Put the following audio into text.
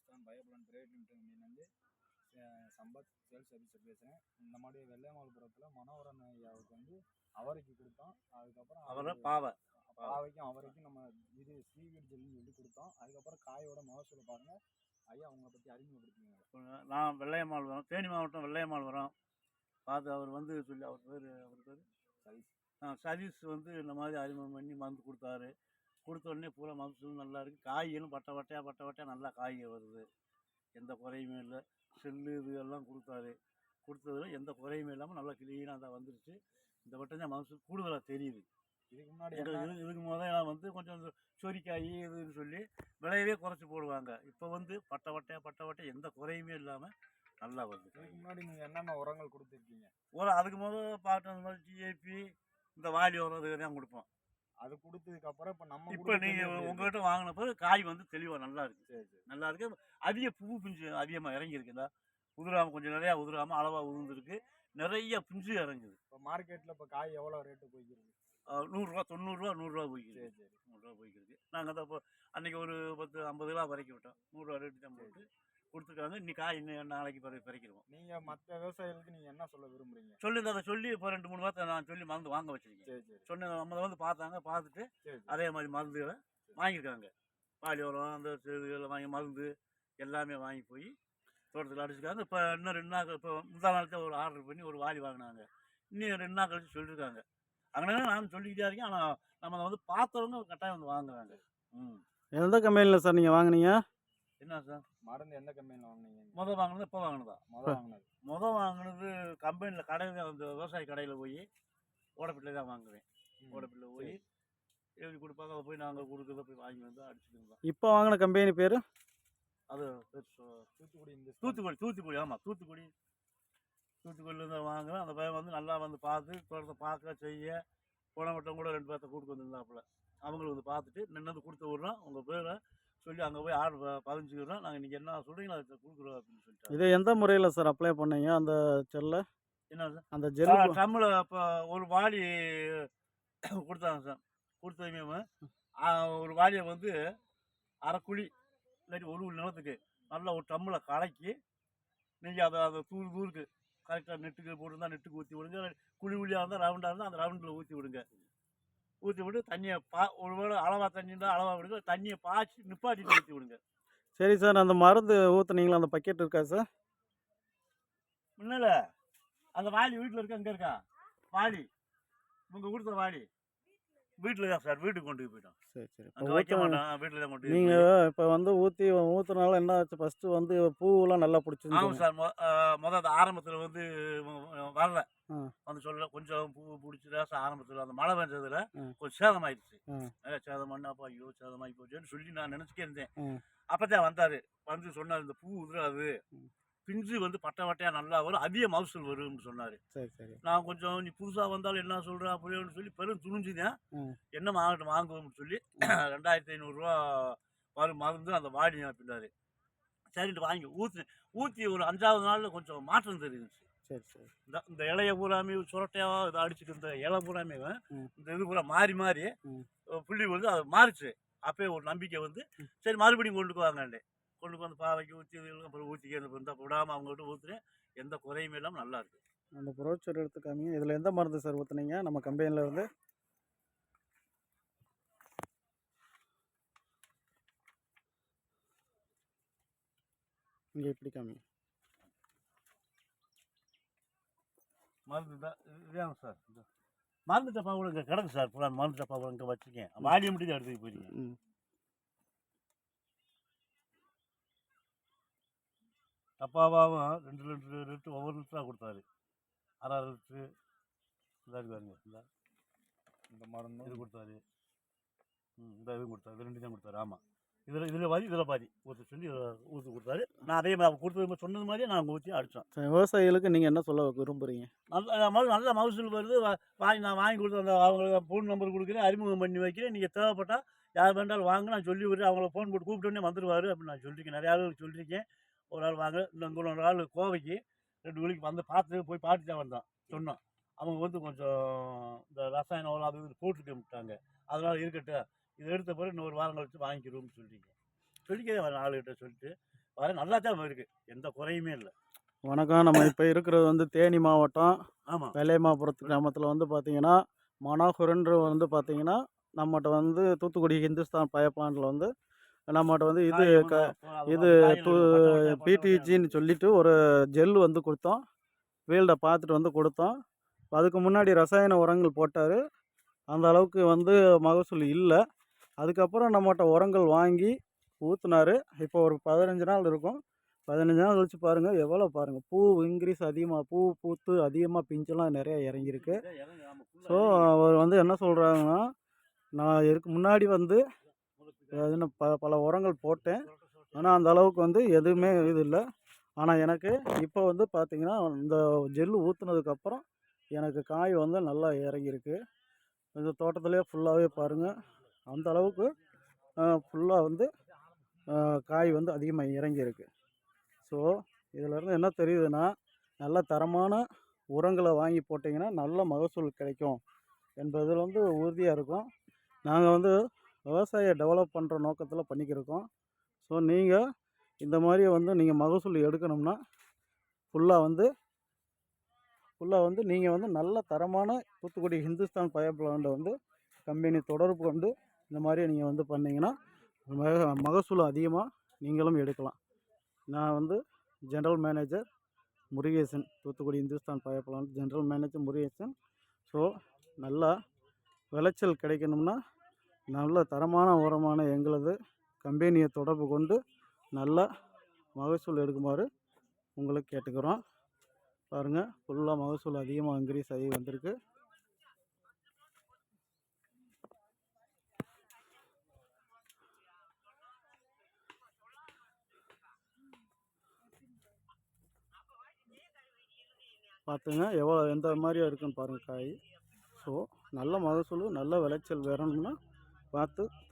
Hindustan பயோபிளான் private limited கம்பெனிலேருந்து Sampath sales சர்வீஸர் பேசுகிறேன். இந்த மாதிரி வெள்ளையமால்புரத்தில் மனோகரன் ஐயாவுக்கு வந்து அவரைக்கு கொடுத்தோம். அதுக்கப்புறம் பாவைக்கும் அவரைக்கும் நம்ம இது ஸ்ரீவீட் ஜெல்லுன்னு சொல்லி கொடுத்தோம். அதுக்கப்புறம் காயோட மகசூலை பாருங்கள். ஐயா உங்களை பற்றி அறிமுகப்படுத்திங்க. நான் வெள்ளையமால்புரம், தேனி மாவட்டம் வெள்ளையமால்புரம் பார்த்து அவர் வந்து சொல்லி அவர் பேர் சதீஷ் வந்து இந்த மாதிரி அறிமுகம் பண்ணி மருந்து கொடுத்தாரு. கொடுத்த உடனே பூரா மகசூல் நல்லா இருக்குது. காய்களும் பட்டை வட்டையாக நல்லா காய்கள் வருது. எந்த குறையுமே இல்லை. செல்லு இது எல்லாம் கொடுத்தாரு. கொடுத்ததில் எந்த குறையுமே இல்லாமல் நல்லா கிளீனாக தான் வந்துருச்சு. இந்த வட்டம் தான் மகசூல் கூடுதலாக தெரியுது. இதுக்கு முன்னாடி இதுக்கு முதல்ல வந்து கொஞ்சம் சொரிக்காய் இதுன்னு சொல்லி விலையவே குறைச்சி போடுவாங்க. இப்போ வந்து பட்டை வட்டை எந்த குறையுமே இல்லாமல் நல்லா வருது. இதுக்கு முன்னாடி நீங்கள் என்னென்ன உரங்கள் கொடுத்துருக்கீங்க? உரம் அதுக்கு முதல்ல பார்த்து அந்த மாதிரி டிஏபி இந்த வாலி உரம் இது தான் கொடுப்போம். அது கொடுத்ததுக்கப்புறம் இப்போ நீங்கள் உங்கள்கிட்ட வாங்கினப்போ காய் வந்து தெளிவாக நல்லா இருக்குது. சரி நல்லா இருக்குது. அதிக பூ பிஞ்சு அதிகமாக இறங்கியிருக்குதா உதிராமல் கொஞ்சம் நிறையா உதிராமல் அளவாக உதிர்ந்துருக்கு. நிறைய பிஞ்சு இறங்குது. இப்போ மார்க்கெட்டில் இப்போ காய் எவ்வளோ ரேட்டு போய்க்கிறது? 100 ரூபா 90 ரூபா 100 ரூபா போய்க்குது. சரி 100 ரூபா போய்க்கிருக்கு. நாங்கள் தான் இப்போ அன்றைக்கி ஒரு 10-50 ரூபா வரைக்கும் விட்டோம். 100 ரூபா ரேட்டு தான் போட்டு கொடுத்துருக்காங்க. இன்னைக்கு காய் இன்னும் நாளைக்கு பறிக்கிறோம். நீங்கள் மற்ற விவசாயிகளுக்கு நீங்கள் என்ன சொல்ல விரும்புகிறீங்க? அதை சொல்லி இப்போ 2-3 வாரத்தை நான் சொல்லி மருந்து வாங்க வச்சுருக்கேன். சரி சொன்ன நம்ம வந்து பார்த்துட்டு அதே மாதிரி மருந்துகளை வாங்கியிருக்காங்க. பாலி உரம் அந்த இதெல்லாம் வாங்கி மருந்து எல்லாமே வாங்கி போய் தோட்டத்தில் அடிச்சுக்காங்க. இப்போ இன்னும் 2 நாள் இப்போ முந்தா நாள் ஒரு ஆர்டர் பண்ணி ஒரு வாலி வாங்கினாங்க. இன்னும் 2 நாள் கழிச்சு சொல்லியிருக்காங்க. அதனால நான் சொல்லிக்கிட்டே இருக்கேன். ஆனால் நம்ம வந்து பார்த்தவங்க கட்டாயம் வந்து வாங்குறாங்க. எந்த கம்பெனியில் சார் நீங்கள் வாங்கினீங்க? என்ன சார் மருந்து எந்த கம்பெனியில் வாங்கினீங்க? வாங்கினது இப்போ வாங்கினதா? வாங்கினது கம்பெனியில் கடையில் அந்த விவசாய கடையில் போய் ஓடப்பட்டில் தான் வாங்குவேன். ஓடப்பட்டில் போய் எழுதி கொடுப்பாங்க. அதை போய் நாங்கள் கொடுக்குறத போய் வாங்கி வந்து அடிச்சுக்கிறோம். இப்போ வாங்கின கம்பெனி பேர் அது தூத்துக்குடி. ஆமாம் தூத்துக்குடியிலேருந்து வாங்குறேன். அந்த பையன் வந்து நல்லா வந்து பார்த்து தோட்டத்தை பார்க்க செய்ய குணமட்டம் கூட 2 பேர்த்த கூட்டு வந்துருந்தாப்புல. அவங்களுக்கு வந்து பார்த்துட்டு நின்று கொடுத்து விட்றோம். உங்கள் பேரை சொல்லி அங்கே போய் ஆர்டர் பதிஞ்சுக்கிறோம். நாங்கள் இன்றைக்கி என்ன சொல்கிறீங்களோ அதை கொடுக்குறோம் அப்படின்னு சொல்லிட்டு. இதை எந்த முறையில் சார் அப்ளை பண்ணீங்க அந்த செல்லை? என்ன சார் அந்த ஜெல் டம்மில் இப்போ ஒரு வாலி கொடுத்தாங்க சார். கொடுத்ததுமே ஒரு வாலியை வந்து அரை குழி இல்லாட்டி ஒரு நிலத்துக்கு நல்லா ஒரு டம்மில் கலக்கி நீங்கள் அதை தூருக்கு கரெக்டாக நெட்டுக்கு போட்டுருந்தா நெட்டுக்கு ஊற்றி விடுங்க. குழியாக இருந்தால் ரவுண்டாக இருந்தால் அந்த ரவுண்டில் ஊற்றி விடுங்க. ஊற்றி விட்டு தண்ணியை ஒருவேளை அளவாக தண்ணி இருந்தால் அளவாக விடுங்க. தண்ணியை பாய்ச்சி நிப்பாட்டிட்டு ஊற்றி விடுங்க. சரி சார். அந்த மருந்து ஊற்றுனீங்களா? அந்த பக்கெட் இருக்கா சார்? முன்னில் அந்த வாலி வீட்டில் இருக்கா? அங்கே இருக்கா வாலி? உங்கள் கொடுத்த வாலி வீட்டில் தான் சார். வீட்டுக்கு கொண்டு போயிட்டோம். சரி அங்கே வைக்க மாட்டோம். வீட்டில் தான் கொண்டு நீங்கள் இப்போ வந்து ஊற்றுனால என்ன ஆச்சு? ஃபஸ்ட்டு வந்து பூவெல்லாம் நல்லா பிடிச்சிருந்தோம். ஆமாம் சார். முதல் ஆரம்பத்தில் வந்து வரல வந்து சொல்ல கொஞ்சம் பூ பிடிச்சிதா ஆரம்பத்தில் அந்த மழை பெஞ்சதுல கொஞ்சம் சேதமாயிடுச்சு. நிறைய சேதம் பண்ணாப்பா ஐயோ சேதமாகி போச்சுன்னு சொல்லி நான் நினச்சிக்கே இருந்தேன். அப்போதான் வந்தார். வந்து சொன்னார் இந்த பூ உதிராது, பிஞ்சு வந்து பட்டை வட்டையாக நல்லா வரும், அதிக மகசூல் வரும்னு சொன்னார். நான் கொஞ்சம் நீ புதுசாக வந்தாலும் என்ன சொல்கிறா அப்படின்னு சொல்லி பெரும் துணிஞ்சுதான் என்ன வாங்குவோம்னு சொல்லி 2500 ரூபா வரும் மருந்து அந்த வாடி பின்னாரு. சரின்ட்டு வாங்கி ஊற்றி ஒரு 5ஆவது நாளில் கொஞ்சம் மாற்றம் தெரிஞ்சிச்சு. இந்த இலைய பூராமே சுரட்டையாக இதை அடிச்சுட்டு இந்த இலை பூராமே இந்த இது பூரா மாறி புள்ளி வந்து அது மாறிச்சு. அப்பயே ஒரு நம்பிக்கை வந்து சரி மறுபடியும் கொண்டு வாங்கண்டே கொண்டு வந்து பாவைக்கு ஊற்றி அப்புறம் ஊற்றிக்க இந்த விடாமல் அவங்கள்ட்ட ஊற்றுறேன். எந்த குறையுமே இல்லாமல் நல்லா இருக்கு. அந்த புரோச்சர் எடுத்துக்காமீங்க. இதில் எந்த மருந்து சார் ஊற்றுனீங்க நம்ம கம்பெனியில் இருந்து? இங்கே எப்படி காமிங்க மருந்து தான் இதுதான் சார். மருந்து டப்பா கூட இங்கே கிடக்கு சார். பூரா மருந்து டப்பா கூட இங்கே வச்சுருக்கேன். வாடியை மட்டும் தான் எடுத்துக்கிட்டு போயிருக்கேன். டப்பாவாகவும் 2 லிட்டர் ஒவ்வொரு லிட்டராக கொடுத்தாரு. 6 லிட்டரு இதாக பாருங்க. இந்த மருந்து இது கொடுத்தாரு. இந்த இதுவும் கொடுத்தாரு. இது 2 தான் கொடுத்தாரு. ஆமாம் இதில் பாதி ஊற்ற சொல்லி ஊற்றி கொடுத்தாரு. நான் அதே மாதிரி கொடுத்தது சொன்னது மாதிரியே நான் ஊற்றி அடித்தோம். விவசாயிகளுக்கு நீங்கள் என்ன சொல்ல விரும்புகிறீங்க? நல்ல மகசூல் வருது. நான் வாங்கி கொடுத்து அந்த அவங்களுக்கு ஃபோன் நம்பர் கொடுக்குறேன், அறிமுகம் பண்ணி வைக்கிறேன். நீங்கள் தேவைப்பட்டால் யார் வேண்டாலும் வாங்க நான் சொல்லி விடுறேன். அவங்கள ஃபோன் போட்டு கூப்பிட்டோன்னே வந்துடுவார் அப்படின்னு நான் சொல்லியிருக்கேன். நிறையா ஆளுகளுக்கு சொல்லியிருக்கேன். ஒரு ஆள் வாங்க இன்னும் ஒரு ஆள் கோவைக்கு 2 மணிக்கு வந்து பார்த்து போய் பார்த்து தான் வந்தோம். சொன்னோம் அவங்க வந்து கொஞ்சம் இந்த ரசாயன உரம் அது இது போட்டுட்டு விட்டாங்க. அதனால் இருக்கட்டும் இதை எடுத்த பிறகு இன்னொரு வாரம் கழிச்சு வாங்கிக்கிறோம்னு சொல்லியிருக்கேன். சொல்லிக்கிறேன் ஆளுகிட்ட சொல்லிட்டு பாரு நல்லா தான் இருக்கு, எந்த குறையுமே இல்லை. வணக்கம். நம்ம இப்போ இருக்கிறது வந்து தேனி மாவட்டம் ஆமாம். வெள்ளையமாபுரத்து கிராமத்தில் வந்து பார்த்தீங்கன்னா மனோகரன்ற வந்து பார்த்தீங்கன்னா நம்மகிட்ட வந்து தூத்துக்குடி ஹிந்துஸ்தான் பைப் பிளான்ட்டில் வந்து நம்மகிட்ட வந்து இது பிடிஜின்னு சொல்லிட்டு ஒரு ஜெல் வந்து கொடுத்தோம். ஃபீல்டை பார்த்துட்டு வந்து கொடுத்தோம். அதுக்கு முன்னாடி ரசாயன உரங்கள் போட்டார். அந்த அளவுக்கு வந்து மகசூல் இல்லை. அதுக்கப்புறம் நம்மகிட்ட உரங்கள் வாங்கி ஊற்றுனார். இப்போ ஒரு 15 நாள் இருக்கும். 15 நாள் கழிச்சு பாருங்கள், எவ்வளோ பாருங்கள், பூ இன்க்ரீஸ் அதிகமாக, பூ பூத்து அதிகமாக பிஞ்செல்லாம் நிறையா இறங்கியிருக்கு. ஸோ அவர் வந்து என்ன சொல்கிறாங்கன்னா, நான் இதுக்கு முன்னாடி வந்து பல உரங்கள் போட்டேன், ஆனால் அந்த அளவுக்கு வந்து எதுவுமே இது இல்லை. ஆனால் எனக்கு இப்போ வந்து பார்த்திங்கன்னா இந்த ஜெல்லு ஊற்றுனதுக்கப்புறம் எனக்கு காய் வந்து நல்லா இறங்கியிருக்கு. இந்த தோட்டத்துலேயே ஃபுல்லாகவே பாருங்கள், அந்த அளவுக்கு ஃபுல்லாக வந்து காய் வந்து அதிகமாக இறங்கியிருக்கு. ஸோ இதிலேருந்து என்ன தெரியுதுன்னா, நல்ல தரமான உரங்களை வாங்கி போட்டிங்கன்னா நல்ல மகசூல் கிடைக்கும் என்பதில் வந்து உறுதியாக இருக்கும். நாங்கள் வந்து விவசாய டெவலப் பண்ணுற நோக்கத்தில் பண்ணிக்கிருக்கோம். ஸோ நீங்கள் இந்த மாதிரி வந்து நீங்கள் மகசூல் எடுக்கணும்னா ஃபுல்லாக வந்து நீங்கள் வந்து நல்ல தரமான தூத்துக்குடி ஹிந்துஸ்தான் பைப் பிளான்ட்டை வந்து கம்பெனி தொடர்பு கொண்டு இந்த மாதிரி நீங்கள் வந்து பண்ணிங்கன்னா மகசூல் அதிகமாக நீங்களும் எடுக்கலாம். நான் வந்து general manager Murugesan, Thoothukudi Hindustan pipe plant general manager Murugesan. So நல்லா விளைச்சல் கிடைக்கணும்னா நல்ல தரமான உரமான எங்களது கம்பெனியை தொடர்பு கொண்டு நல்ல மகசூல் எடுக்குமாறு உங்களுக்கு கேட்டுக்கிறோம். பாருங்கள், ஃபுல்லாக மகசூல் அதிகமாக இன்க்ரீஸ் ஆகி வந்திருக்கு. பார்த்துங்க எவ்வளோ எந்த மாதிரியாக இருக்குன்னு பாருங்கள் காய். ஸோ நல்ல மகசூல் நல்ல விளைச்சல் வரணும்னா பார்த்து